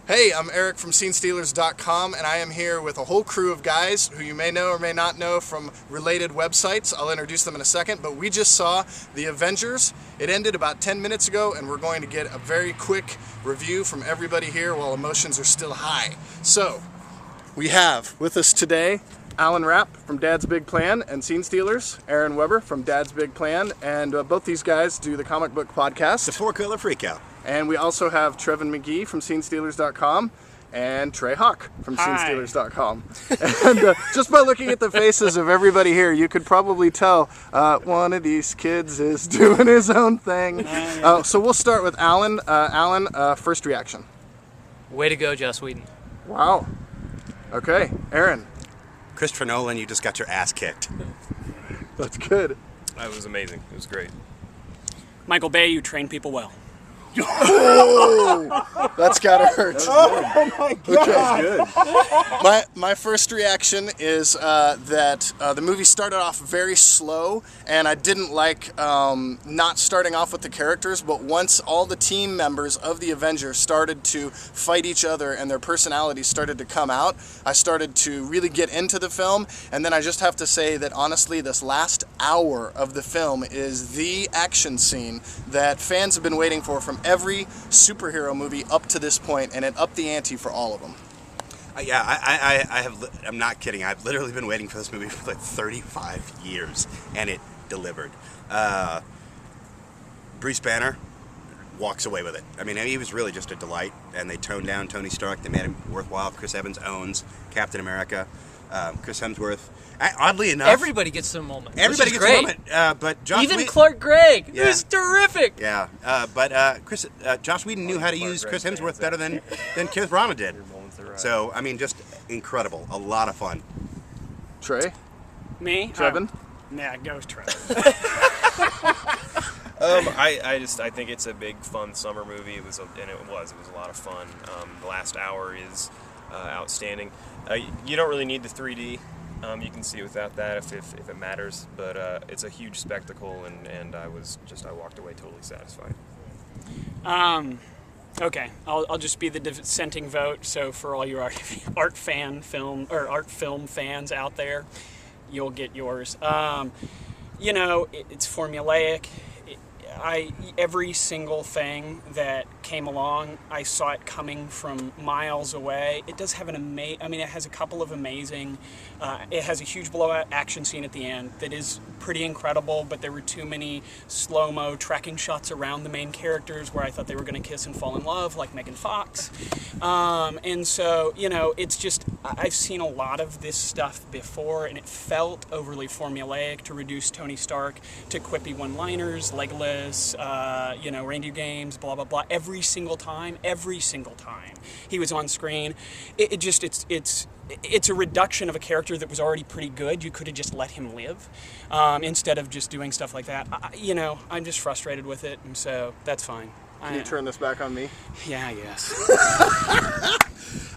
Hey, I'm Eric from SceneStealers.com, and I am here with a whole crew of guys who you may know or may not know from related websites. I'll introduce them in a second, but we just saw The Avengers. It ended about 10 minutes ago, and we're going to get a very quick review from everybody here while emotions are still high. So, we have with us today Alan Rapp from Dad's Big Plan and Scene Stealers, Aaron Weber from Dad's Big Plan, and both these guys do the Comic Book Podcast. The Four Color Freakout. And we also have Trevin McGee from SceneStealers.com and Trey Hawk from SceneStealers.com. And just by looking at the faces of everybody here, you could probably tell one of these kids is doing his own thing. So we'll start with Alan. Alan, first reaction. Way to go, Joss Whedon. Wow. Okay, Aaron. Christopher Nolan, you just got your ass kicked. That's good. That was amazing. It was great. Michael Bay, you train people well. Oh, that's gotta hurt. Oh my God. Okay, good. My first reaction is that the movie started off very slow, and I didn't like not starting off with the characters, but once all the team members of the Avengers started to fight each other and their personalities started to come out, I started to really get into the film. And then I just have to say that honestly, this last hour of the film is the action scene that fans have been waiting for from every superhero movie up to this point, and it upped the ante for all of them. I'm not kidding. I've literally been waiting for this movie for like 35 years, and it delivered. Bruce Banner walks away with it. I mean, he was really just a delight, and they toned down Tony Stark. They made him worthwhile. Chris Evans owns Captain America. Chris Hemsworth. Oddly enough, everybody gets a moment. Everybody gets great. a moment. But even Clark Gregg, yeah. who's terrific. Yeah, but Joss Whedon knew how to use Chris Hemsworth better than Kenneth Branagh did. So I mean, just incredible. A lot of fun. Trey. Me. Trevin. Nah, goes Trevin. I think it's a big fun summer movie. It was a lot of fun. The last hour is outstanding. You don't really need the 3D. You can see without that if it matters, but it's a huge spectacle, and I walked away totally satisfied. Okay, I'll just be the dissenting vote. So for all your art film fans out there, you'll get yours. It's formulaic. Every single thing that came along, I saw it coming from miles away. It does have it has a couple of amazing, it has a huge blowout action scene at the end that is pretty incredible, but there were too many slow-mo tracking shots around the main characters where I thought they were going to kiss and fall in love, like Megan Fox. And so, it's just, I've seen a lot of this stuff before, and it felt overly formulaic to reduce Tony Stark to quippy one-liners, Legolas, reindeer games, blah, blah, blah. Every single time he was on screen, it's a reduction of a character that was already pretty good. You could have just let him live instead of just doing stuff like that. I'm just frustrated with it, and so that's fine. Can you turn this back on me? Yeah, I guess.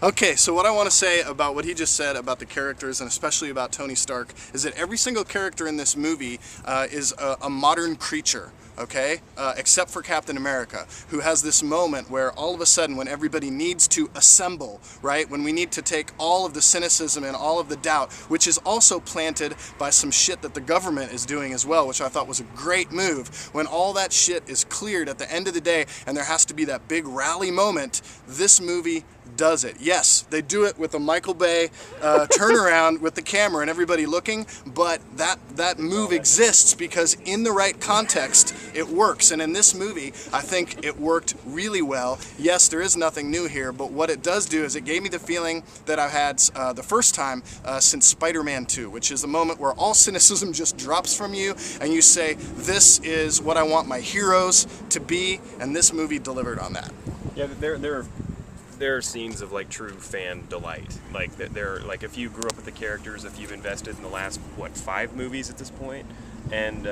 Okay, so what I want to say about what he just said about the characters, and especially about Tony Stark, is that every single character in this movie is a modern creature. Okay, except for Captain America, who has this moment where all of a sudden, when everybody needs to assemble, right, when we need to take all of the cynicism and all of the doubt, which is also planted by some shit that the government is doing as well, which I thought was a great move, when all that shit is cleared at the end of the day and there has to be that big rally moment, this movie does it. Yes, they do it with a Michael Bay turnaround with the camera and everybody looking, but that move exists because in the right context, it works. And in this movie, I think it worked really well. Yes, there is nothing new here, but what it does do is it gave me the feeling that I've had the first time since Spider-Man 2, which is the moment where all cynicism just drops from you and you say, this is what I want my heroes to be, and this movie delivered on that. Yeah, there are scenes of like true fan delight. Like if you grew up with the characters, if you've invested in the last 5 movies at this point, and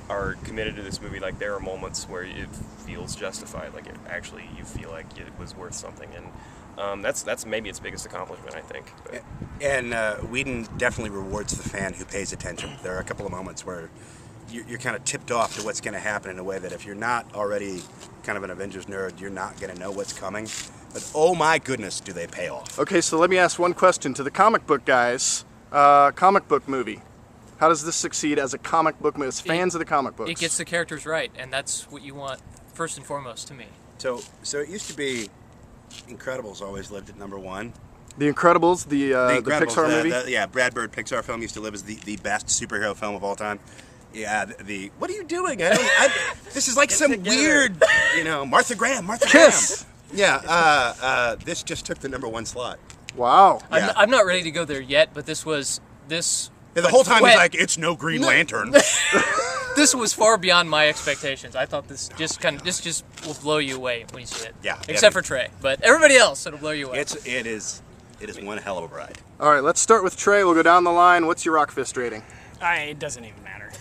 are committed to this movie, like there are moments where it feels justified. Like you feel like it was worth something, and that's maybe its biggest accomplishment, I think. But. And Whedon definitely rewards the fan who pays attention. There are a couple of moments where you're kind of tipped off to what's going to happen in a way that if you're not already kind of an Avengers nerd, you're not going to know what's coming. But oh my goodness, do they pay off? Okay, so let me ask one question to the comic book guys. Comic book movie. How does this succeed as a comic book movie? As fans of the comic books. It gets the characters right, and that's what you want first and foremost to me. So it used to be Incredibles always lived at number one. The Incredibles, the Incredibles, Pixar movie. Yeah, Brad Bird Pixar film used to live as the best superhero film of all time. Yeah, what are you doing? This is like some weird, Martha Graham. Kiss. Yeah, this just took the number one slot. Wow. Yeah. I'm not ready to go there yet, but this. Yeah, the whole time he's went- like, it's no Green Lantern. This was far beyond my expectations. I thought this just will blow you away when you see it. Yeah. Except for Trey, but everybody else, it'll blow you away. It is one hell of a ride. All right, let's start with Trey. We'll go down the line. What's your rock fist rating? It doesn't even matter.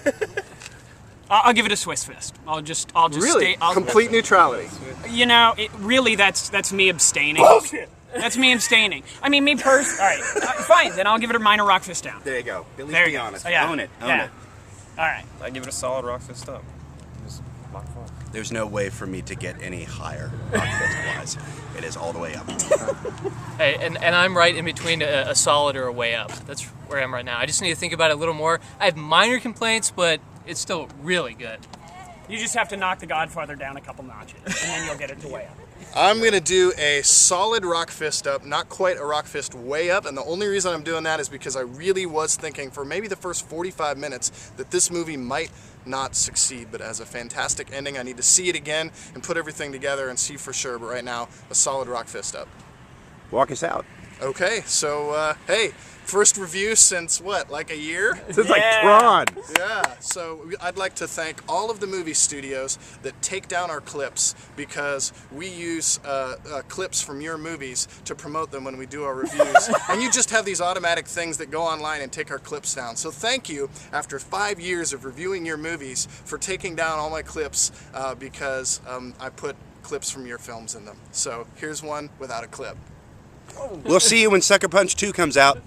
I'll give it a Swiss fist. I'll just Really? Complete neutrality. That's me abstaining. Bullshit. That's me abstaining. I mean, me personally. All right, fine. Then I'll give it a minor rock fist down. There you go. At least There be you go. honest. Yeah. Own it. Yeah. All right. I give it a solid rock fist up. Just rock fun. There's no way for me to get any higher, rock fist wise. It is all the way up. Hey, and I'm right in between a solid or a way up. That's where I am right now. I just need to think about it a little more. I have minor complaints, but it's still really good. You just have to knock The Godfather down a couple notches, and then you'll get it to way up. I'm going to do a solid rock fist up, not quite a rock fist way up, and the only reason I'm doing that is because I really was thinking for maybe the first 45 minutes that this movie might not succeed, but as a fantastic ending, I need to see it again and put everything together and see for sure, but right now, a solid rock fist up. Walk us out. Okay, so, hey, first review since what, like a year? It's like Tron. Yeah, so I'd like to thank all of the movie studios that take down our clips because we use clips from your movies to promote them when we do our reviews. And you just have these automatic things that go online and take our clips down. So thank you, after 5 years of reviewing your movies, for taking down all my clips because I put clips from your films in them. So here's one without a clip. We'll see you when Sucker Punch 2 comes out.